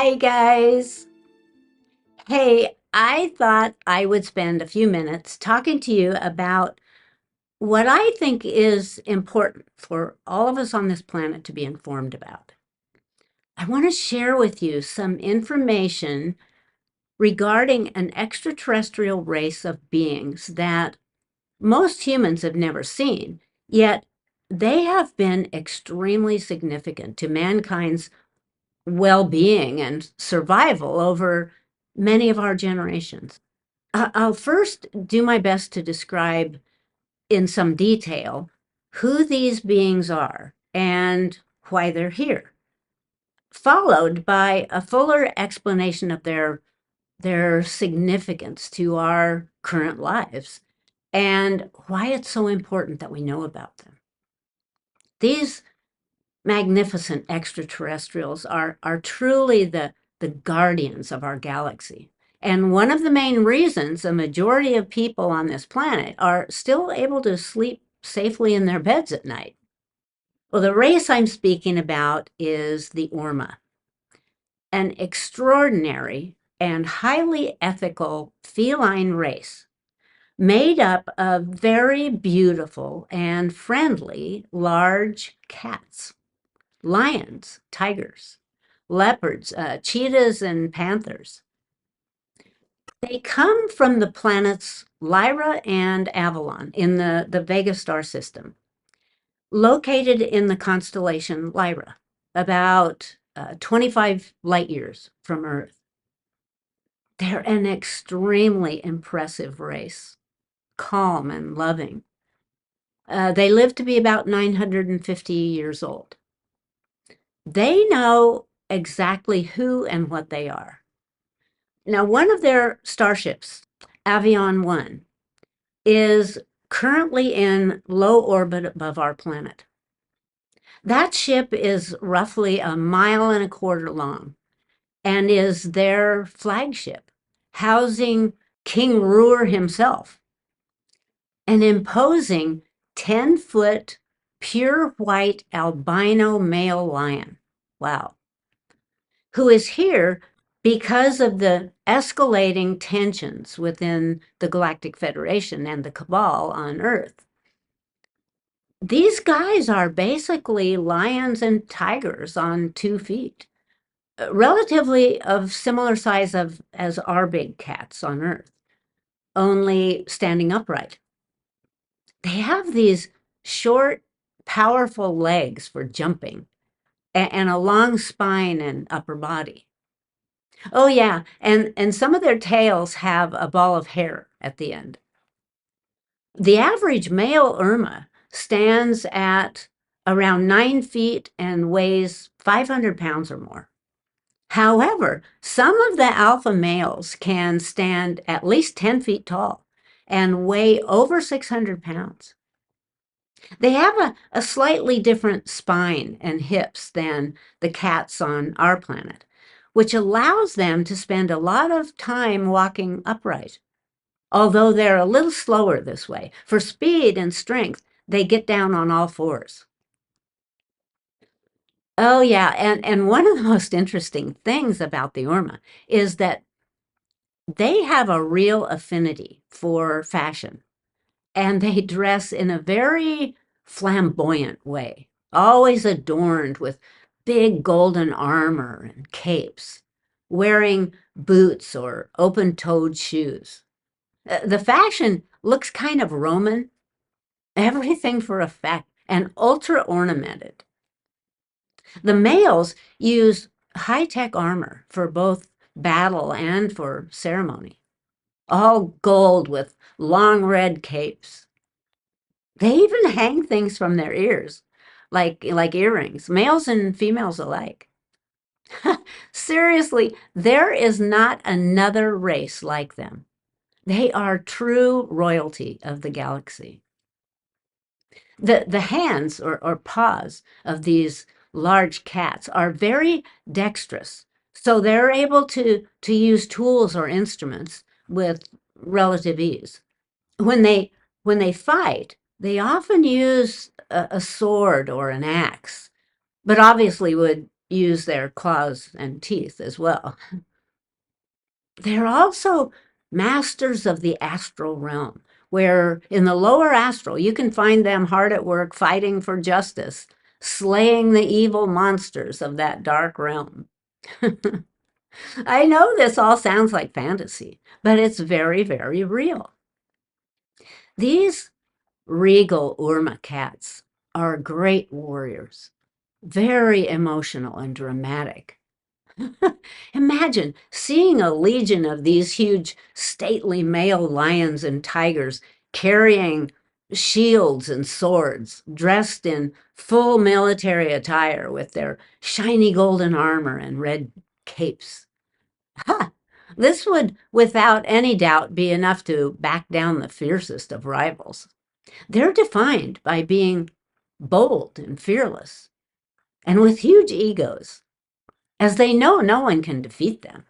Hi, guys. Hey, I thought I would spend a few minutes talking to you about what I think is important for all of us on this planet to be informed about. I want to share with you some information regarding an extraterrestrial race of beings that most humans have never seen, yet they have been extremely significant to mankind's well-being and survival over many of our generations. I'll first do my best to describe in some detail who these beings are and why they're here, followed by a fuller explanation of their significance to our current lives and why it's so important that we know about them. These magnificent extraterrestrials are truly the guardians of our galaxy. And one of the main reasons a majority of people on this planet are still able to sleep safely in their beds at night. Well, the race I'm speaking about is the Urmah, an extraordinary and highly ethical feline race made up of very beautiful and friendly large cats, lions, tigers, leopards, cheetahs, and panthers. They come from the planets Lyra and Avyon in the Vega star system, located in the constellation Lyra, about 25 light years from Earth. They're an extremely impressive race, calm and loving. They live to be about 950 years old. They know exactly who and what they are. Now, one of their starships, Avyon One, is currently in low orbit above our planet. That ship is roughly a mile and a quarter long and is their flagship, housing King Ruhr himself, an imposing 10-foot pure white albino male lion. Wow. Who is here because of the escalating tensions within the Galactic Federation and the cabal on Earth. These guys are basically lions and tigers on 2 feet, relatively of similar size as our big cats on Earth, only standing upright. They have these short, powerful legs for jumping and a long spine and upper body. Oh yeah, and some of their tails have a ball of hair at the end. The average male Urmah stands at around 9 feet and weighs 500 pounds or more. However, some of the alpha males can stand at least 10 feet tall and weigh over 600 pounds. They have a slightly different spine and hips than the cats on our planet, which allows them to spend a lot of time walking upright. Although they're a little slower this way. For speed and strength, they get down on all fours. Oh yeah, and one of the most interesting things about the Urmah is that they have a real affinity for fashion, and they dress in a very flamboyant way, always adorned with big golden armor and capes, wearing boots or open-toed shoes. The fashion looks kind of Roman, everything for effect, and ultra ornamented. The males use high-tech armor for both battle and for ceremony, all gold with long red capes. They even hang things from their ears, like earrings, males and females alike. Seriously, there is not another race like them. They are true royalty of the galaxy. The hands or paws of these large cats are very dexterous, so they're able to use tools or instruments with relative ease. When they fight, they often use a sword or an axe, but obviously would use their claws and teeth as well. They're also masters of the astral realm, where in the lower astral, you can find them hard at work fighting for justice, slaying the evil monsters of that dark realm. I know this all sounds like fantasy, but it's very, very real. These regal Urmah cats are great warriors, very emotional and dramatic. Imagine seeing a legion of these huge, stately male lions and tigers carrying shields and swords, dressed in full military attire with their shiny golden armor and red capes. Ha! This would, without any doubt, be enough to back down the fiercest of rivals. They're defined by being bold and fearless, and with huge egos, as they know no one can defeat them.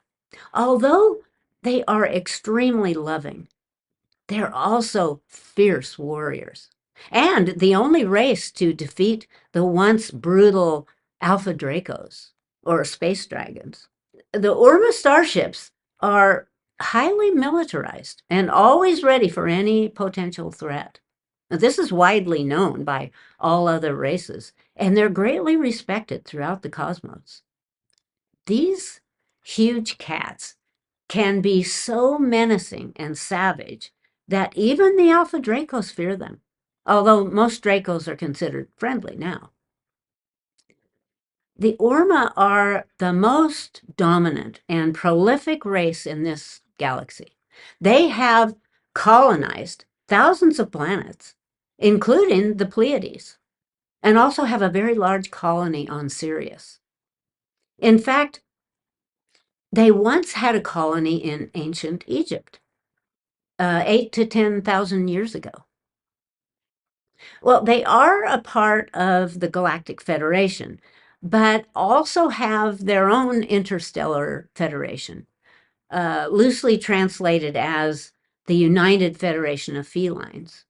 Although they are extremely loving, they're also fierce warriors, and the only race to defeat the once brutal Alpha Dracos, or space dragons. The Urmah starships are highly militarized and always ready for any potential threat. This is widely known by all other races, and they're greatly respected throughout the cosmos. These huge cats can be so menacing and savage that even the Alpha Dracos fear them, although most Dracos are considered friendly now. The Urmah are the most dominant and prolific race in this galaxy. They have colonized thousands of planets, including the Pleiades, and also have a very large colony on Sirius. In fact, they once had a colony in ancient Egypt, 8 to 10,000 years ago. Well, they are a part of the Galactic Federation, but also have their own interstellar federation, loosely translated as the United Federation of Felines,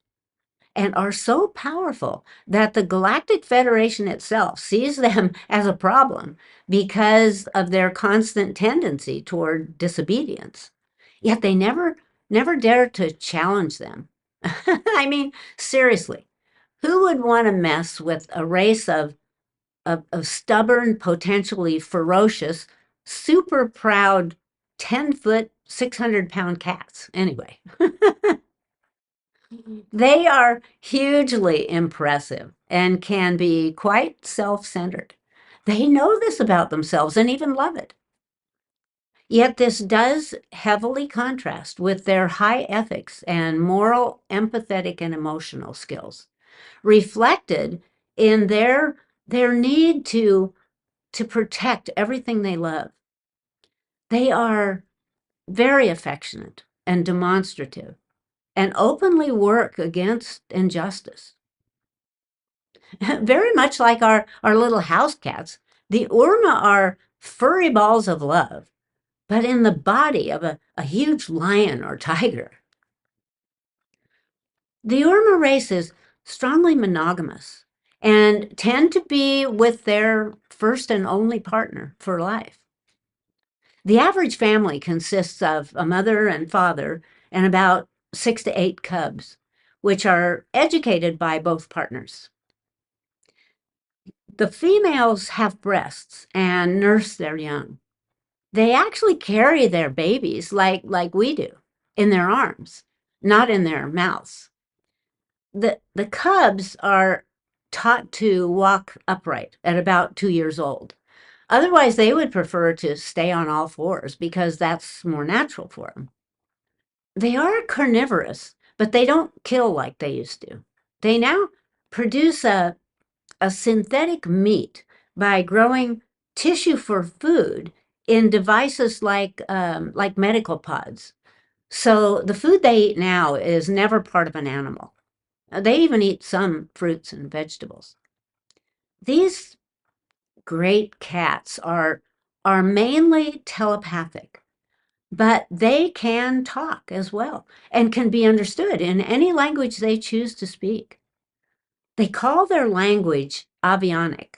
and are so powerful that the Galactic Federation itself sees them as a problem because of their constant tendency toward disobedience. Yet they never dare to challenge them. I mean, seriously, who would want to mess with a race of stubborn, potentially ferocious, super proud 10-foot, 600-pound cats? Anyway, they are hugely impressive and can be quite self-centered. They know this about themselves and even love it. Yet this does heavily contrast with their high ethics and moral, empathetic, and emotional skills, reflected in their need to protect everything they love. They are very affectionate and demonstrative and openly work against injustice. Very much like our little house cats, the Urmah are furry balls of love, but in the body of a huge lion or tiger. The Urmah race is strongly monogamous and tend to be with their first and only partner for life. The average family consists of a mother and father and about 6 to 8 cubs, which are educated by both partners. The females have breasts and nurse their young. They actually carry their babies like we do in their arms, not in their mouths. The cubs are taught to walk upright at about 2 years old. Otherwise, they would prefer to stay on all fours because that's more natural for them. They are carnivorous, but they don't kill like they used to. They now produce a synthetic meat by growing tissue for food in devices like medical pods. So the food they eat now is never part of an animal. They even eat some fruits and vegetables. These great cats are mainly telepathic, but they can talk as well and can be understood in any language they choose to speak. They call their language Avyonic.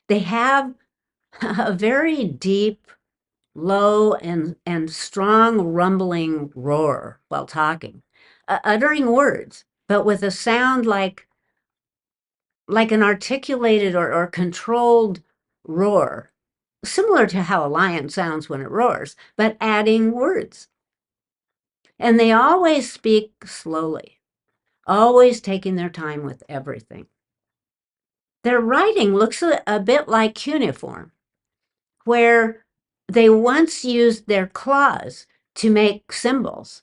They have a very deep, low, and strong rumbling roar while talking, uttering words, but with a sound like an articulated or controlled roar, similar to how a lion sounds when it roars, but adding words. And they always speak slowly, always taking their time with everything. Their writing looks a bit like cuneiform, where they once used their claws to make symbols,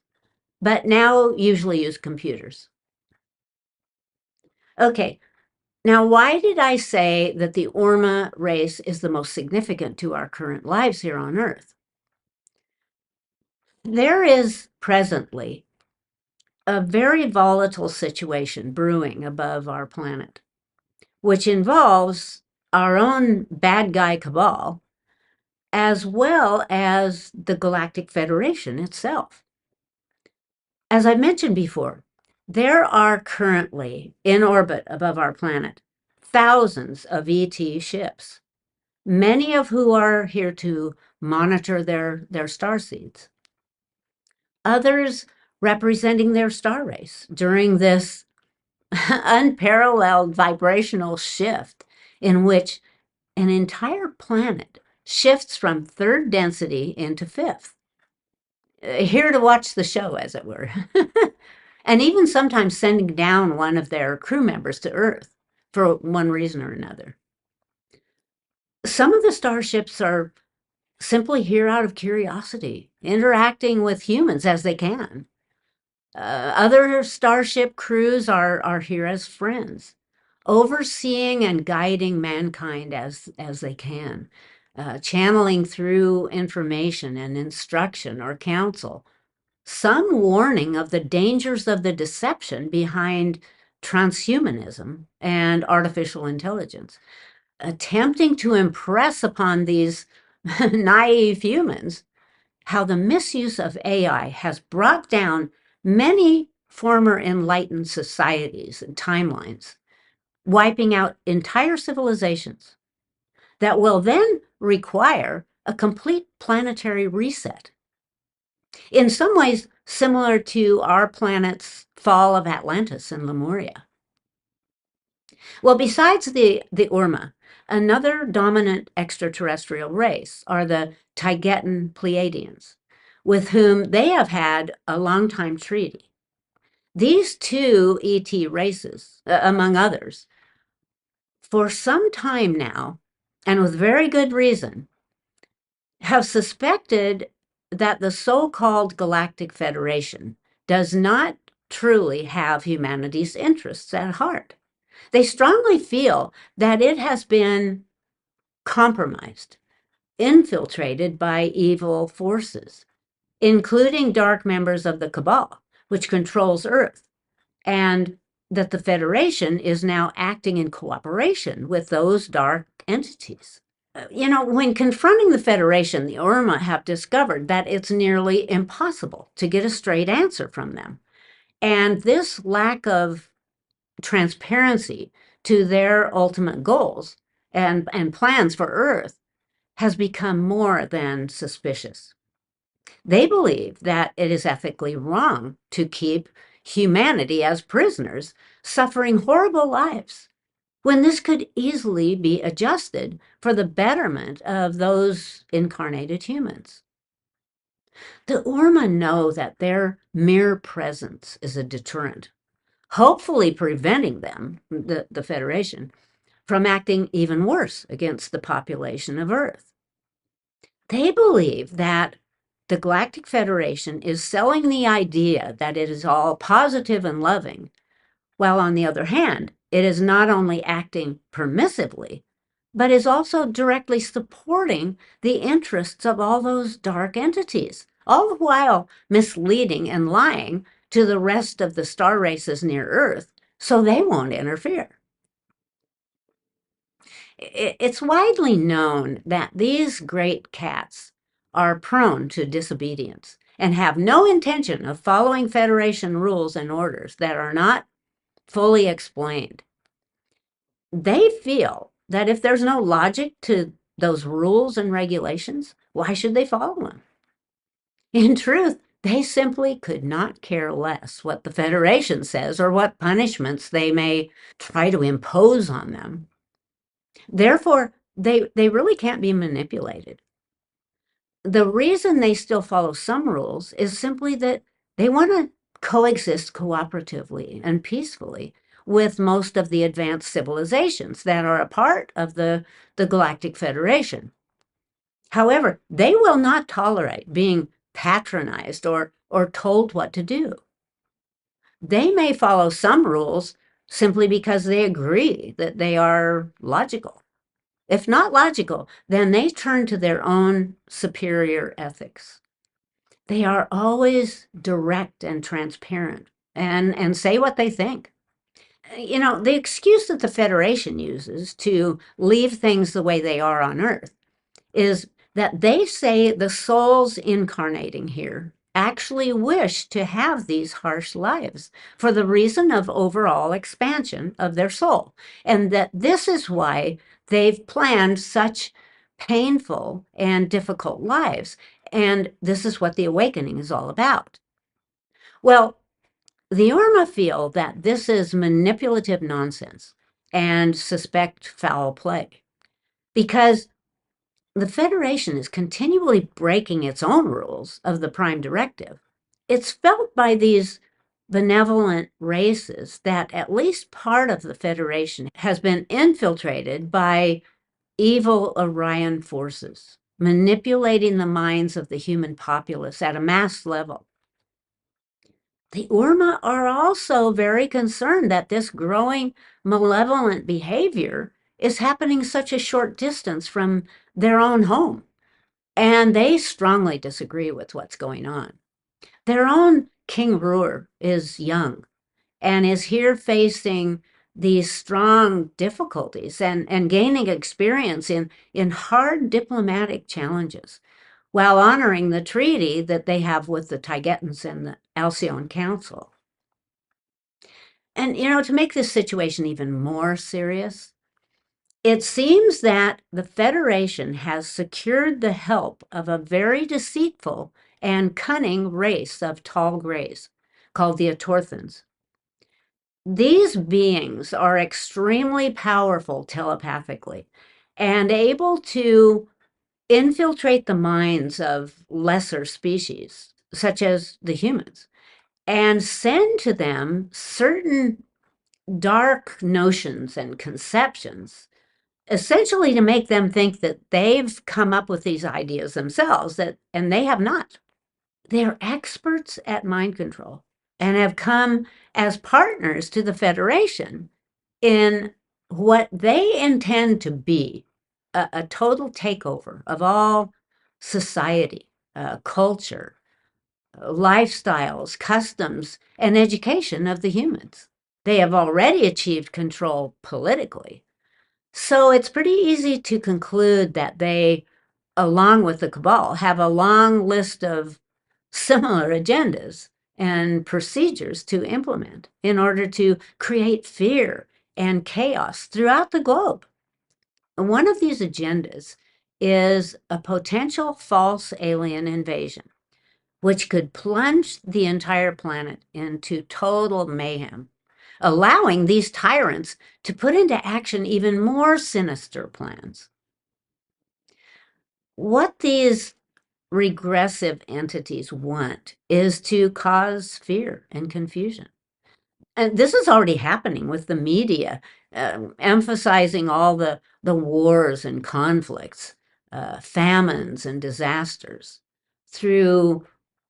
but now usually use computers. Okay, now why did I say that the Urmah race is the most significant to our current lives here on Earth? There is presently a very volatile situation brewing above our planet, which involves our own bad guy cabal, as well as the Galactic Federation itself. As I mentioned before, there are currently in orbit above our planet thousands of ET ships, many of who are here to monitor their starseeds. Others representing their star race during this unparalleled vibrational shift in which an entire planet shifts from third density into fifth. Here to watch the show, as it were. And even sometimes sending down one of their crew members to Earth for one reason or another. Some of the starships are simply here out of curiosity, interacting with humans as they can. Other starship crews are here as friends, overseeing and guiding mankind as they can, channeling through information and instruction or counsel, some warning of the dangers of the deception behind transhumanism and artificial intelligence, attempting to impress upon these naive humans how the misuse of AI has brought down many former enlightened societies and timelines, wiping out entire civilizations that will then require a complete planetary reset. In some ways, similar to our planet's fall of Atlantis and Lemuria. Well, besides the Urmah, another dominant extraterrestrial race are the Taygetan Pleiadians, with whom they have had a long-time treaty. These two ET races, among others, for some time now, and with very good reason, have suspected that the so-called Galactic Federation does not truly have humanity's interests at heart. They strongly feel that it has been compromised, infiltrated by evil forces, including dark members of the Cabal, which controls Earth, and that the Federation is now acting in cooperation with those dark entities. When confronting the Federation, the Urmah have discovered that it's nearly impossible to get a straight answer from them. And this lack of transparency to their ultimate goals and plans for Earth has become more than suspicious. They believe that it is ethically wrong to keep humanity as prisoners, suffering horrible lives, when this could easily be adjusted for the betterment of those incarnated humans. The Urmah know that their mere presence is a deterrent, hopefully preventing them, the Federation, from acting even worse against the population of Earth. They believe that the Galactic Federation is selling the idea that it is all positive and loving, while on the other hand, it is not only acting permissively, but is also directly supporting the interests of all those dark entities, all the while misleading and lying to the rest of the star races near Earth so they won't interfere. It's widely known that these great cats are prone to disobedience and have no intention of following Federation rules and orders that are not fully explained. They feel that if there's no logic to those rules and regulations, why should they follow them? In truth, they simply could not care less what the Federation says or what punishments they may try to impose on them. Therefore, they really can't be manipulated. The reason they still follow some rules is simply that they want to coexist cooperatively and peacefully with most of the advanced civilizations that are a part of the Galactic Federation. However, they will not tolerate being patronized or told what to do. They may follow some rules simply because they agree that they are logical. If not logical, then they turn to their own superior ethics. They are always direct and transparent and say what they think. You know, the excuse that the Federation uses to leave things the way they are on Earth is that they say the souls incarnating here actually wish to have these harsh lives for the reason of overall expansion of their soul, and that this is why they've planned such painful and difficult lives, and this is what the awakening is all about. Well, the Urmah feel that this is manipulative nonsense and suspect foul play because the Federation is continually breaking its own rules of the Prime Directive. It's felt by these benevolent races that at least part of the Federation has been infiltrated by evil Orion forces, manipulating the minds of the human populace at a mass level. The Urmah are also very concerned that this growing malevolent behavior is happening such a short distance from their own home, and they strongly disagree with what's going on. Their own King Ruhr is young and is here facing these strong difficulties and gaining experience in hard diplomatic challenges while honoring the treaty that they have with the Taigetans and the Alcyon Council. And, you know, to make this situation even more serious, it seems that the Federation has secured the help of a very deceitful and cunning race of tall grays called the Atorthans. These beings are extremely powerful telepathically and able to infiltrate the minds of lesser species, such as the humans, and send to them certain dark notions and conceptions, essentially to make them think that they've come up with these ideas themselves, and they have not. They're experts at mind control and have come as partners to the Federation in what they intend to be a total takeover of all society, culture, lifestyles, customs, and education of the humans. They have already achieved control politically. So it's pretty easy to conclude that they, along with the cabal, have a long list of similar agendas and procedures to implement in order to create fear and chaos throughout the globe. One of these agendas is a potential false alien invasion, which could plunge the entire planet into total mayhem, allowing these tyrants to put into action even more sinister plans. What these regressive entities want is to cause fear and confusion. And this is already happening with the media, emphasizing all the wars and conflicts, famines and disasters through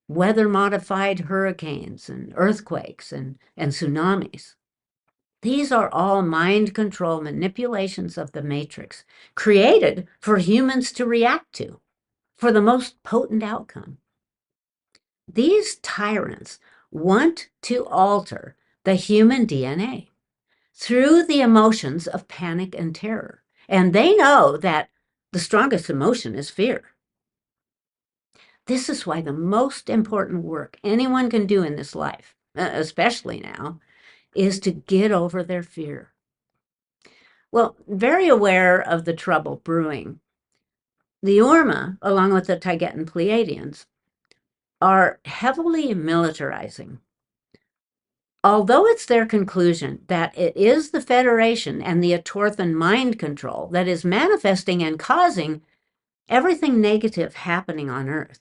weather-modified hurricanes and earthquakes and tsunamis. These are all mind control manipulations of the matrix created for humans to react to for the most potent outcome. These tyrants want to alter the human DNA through the emotions of panic and terror. And they know that the strongest emotion is fear. This is why the most important work anyone can do in this life, especially now, is to get over their fear. Well, very aware of the trouble brewing, The Urmah, along with the Taygetan Pleiadians, are heavily militarizing. Although it's their conclusion that it is the Federation and the Atorthan mind control that is manifesting and causing everything negative happening on Earth,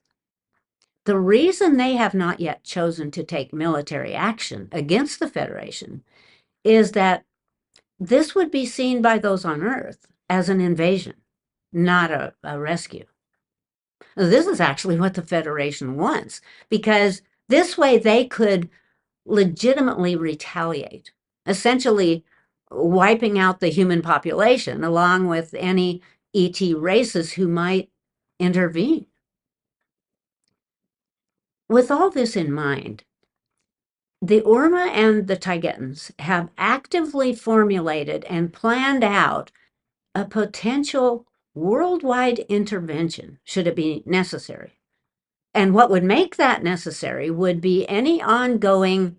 the reason they have not yet chosen to take military action against the Federation is that this would be seen by those on Earth as an invasion, not a rescue. This is actually what the Federation wants, because this way they could legitimately retaliate, essentially wiping out the human population along with any ET races who might intervene. With all this in mind, the Urmah and the Taygetans have actively formulated and planned out a potential worldwide intervention should it be necessary. And what would make that necessary would be any ongoing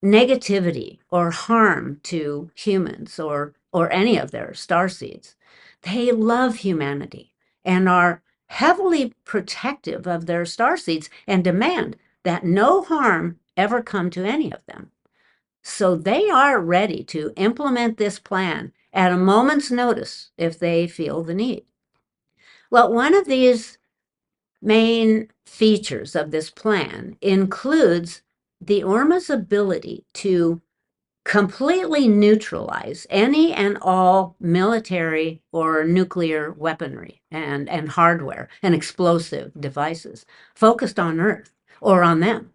negativity or harm to humans or any of their starseeds. They love humanity and are heavily protective of their starseeds and demand that no harm ever come to any of them. So they are ready to implement this plan at a moment's notice if they feel the need. Well, one of these main features of this plan includes the Urmah's ability to completely neutralize any and all military or nuclear weaponry and hardware and explosive devices focused on Earth or on them.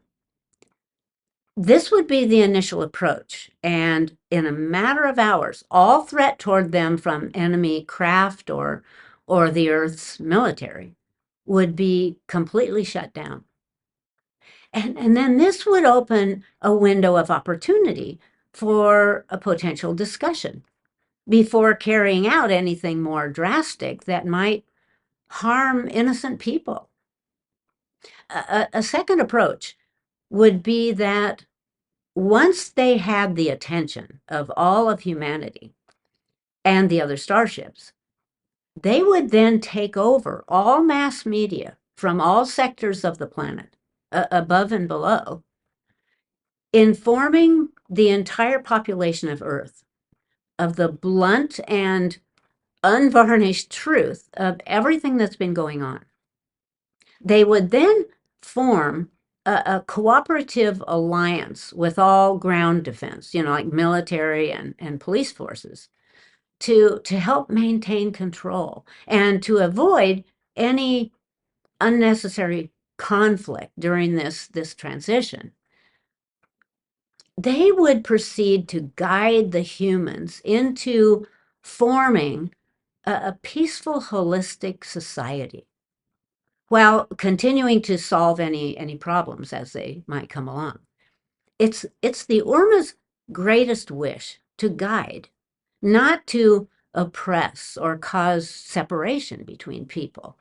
This would be the initial approach, and in a matter of hours, all threat toward them from enemy craft or the Earth's military would be completely shut down. And then this would open a window of opportunity for a potential discussion before carrying out anything more drastic that might harm innocent people. A second approach would be that once they had the attention of all of humanity and the other starships, they would then take over all mass media from all sectors of the planet, above and below, informing the entire population of Earth of the blunt and unvarnished truth of everything that's been going on. They would then form a cooperative alliance with all ground defense, like military and police forces, to help maintain control and to avoid any unnecessary conflict during this transition. They would proceed to guide the humans into forming a peaceful, holistic society while continuing to solve any problems as they might come along. It's the Urmah's greatest wish to guide, not to oppress or cause separation between people.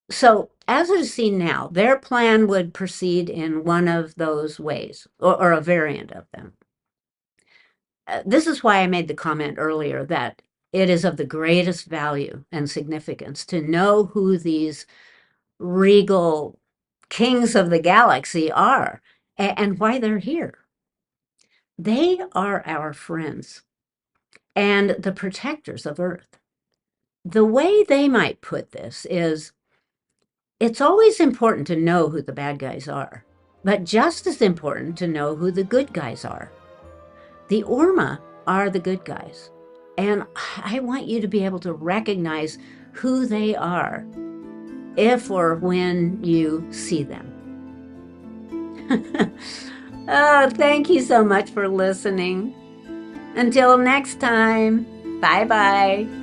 So, as it is seen now, their plan would proceed in one of those ways, or a variant of them. This is why I made the comment earlier that it is of the greatest value and significance to know who these regal kings of the galaxy are and why they're here. They are our friends and the protectors of Earth. The way they might put this is, it's always important to know who the bad guys are, but just as important to know who the good guys are. The Urmah are the good guys, and I want you to be able to recognize who they are if or when you see them. Oh, thank you so much for listening. Until next time, bye-bye.